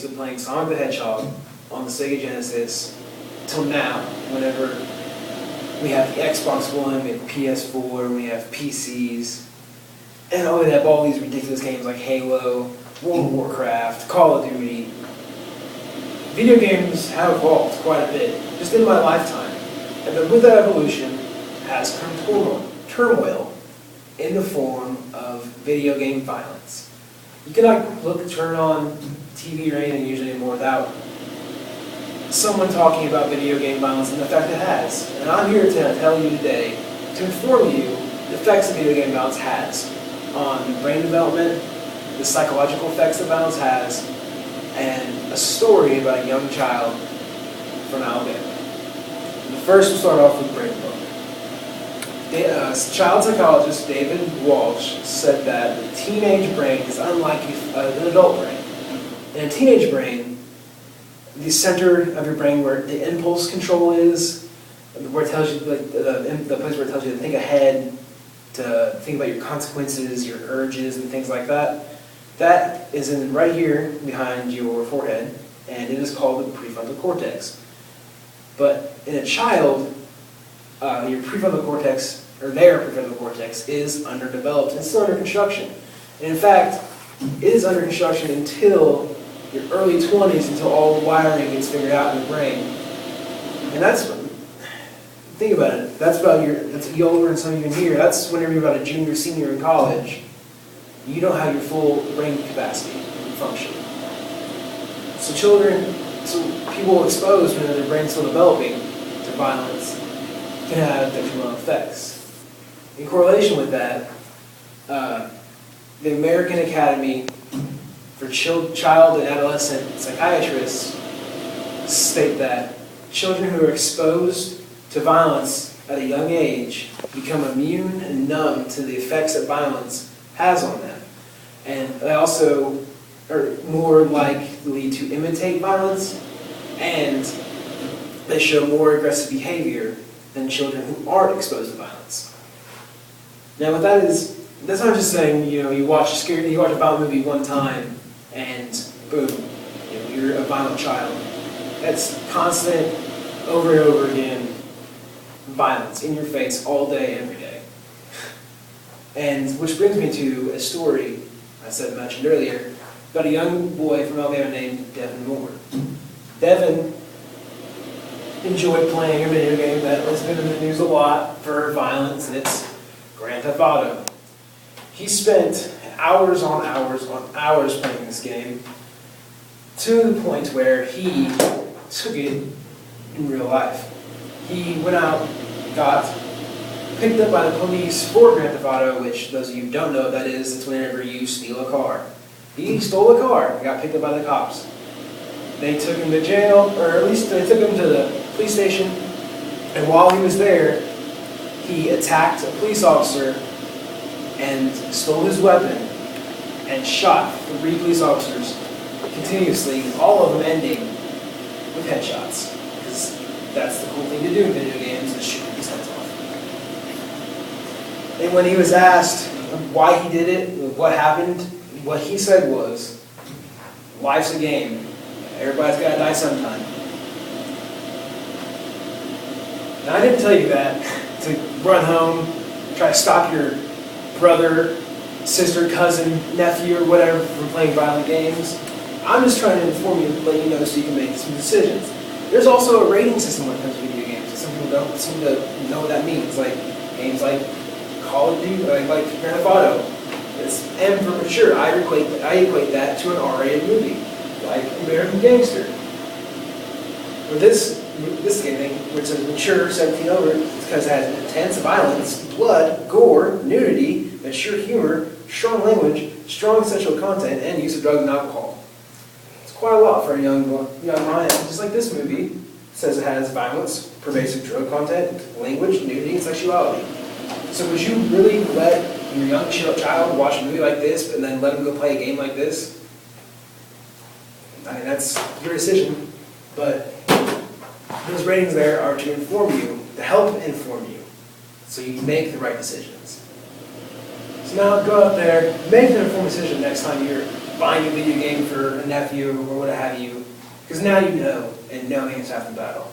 days of playing Sonic the Hedgehog on the Sega Genesis till now, whenever we have the Xbox One, we have PS4, we have PCs, and we have all these ridiculous games like Halo, World of Warcraft, Call of Duty. Video games have evolved quite a bit, just in my lifetime. And then with that evolution has come turmoil in the form of video game violence. You cannot turn on TV or anything usually anymore without someone talking about video game violence and the effect it has. And I'm here to tell you today, to inform you the effects that video game violence has on brain development, the psychological effects that violence has, and a story about a young child from Alabama. First, we'll start off with brain development. Child psychologist David Walsh said that the teenage brain is unlike an adult brain. In a teenage brain, the center of your brain where the impulse control is, where it tells you, like the place where it tells you to think ahead, to think about your consequences, your urges, and things like that. That is right here behind your forehead, and it is called the prefrontal cortex. But in a child, your prefrontal cortex, or their prefrontal cortex, is underdeveloped. It's still under construction. And in fact, it is under construction until your early 20s, until all the wiring gets figured out in the brain. And that's, think about it, that's younger than some of you in here. That's whenever you're about a junior, senior in college. You don't have your full brain capacity and function. So people exposed when their brain's still developing to violence can have detrimental effects. In correlation with that, the American Academy for Child and Adolescent Psychiatrists state that children who are exposed to violence at a young age become immune and numb to the effects that violence has on them. And they also are more likely to imitate violence, and they show more aggressive behavior than children who aren't exposed to violence. Now, what that is, that's not just saying, you watch a violent movie one time and boom, you're a violent child. That's constant, over and over again, violence in your face all day, every day. And which brings me to a story I mentioned earlier about a young boy from Alabama named Devin Moore. Devin enjoyed playing a video game that has been in the news a lot for violence, and it's Grand Theft Auto. He spent hours on hours on hours playing this game to the point where he took it in real life. He went out, got picked up by the police for Grand Theft Auto, which those of you who don't know what that is, it's whenever you steal a car. He stole a car and got picked up by the cops. They took him to jail, or at least they took him to the police station, and while he was there, he attacked a police officer and stole his weapon and shot 3 police officers continuously, all of them ending with headshots. Because that's the cool thing to do in video games, is shoot these heads off. And when he was asked why he did it, what happened, what he said was, life's a game. Everybody's got to die sometime. Now, I didn't tell you that to run home, try to stop your brother, sister, cousin, nephew, or whatever from playing violent games. I'm just trying to inform you, let you know so you can make some decisions. There's also a rating system when it comes to video games. Some people don't seem to know what that means. Like games like Call of Duty, like Grand Theft Auto. It's M for mature. I equate that to an R-rated movie, like American Gangster. With this game thing, which is mature, 17 over, it's because it has intense violence, blood, gore, nudity, mature humor, strong language, strong sexual content, and use of drugs and alcohol. It's quite a lot for a young mind. Just like this movie, it says it has violence, pervasive drug content, language, nudity, and sexuality. So would you really let your young child watch a movie like this and then let him go play a game like this? I mean, that's your decision, but those ratings there are to inform you, to help inform you, so you can make the right decisions. So now go out there, make an informed decision next time you're buying a video game for a nephew or what have you, because now you know, and knowing is half the battle.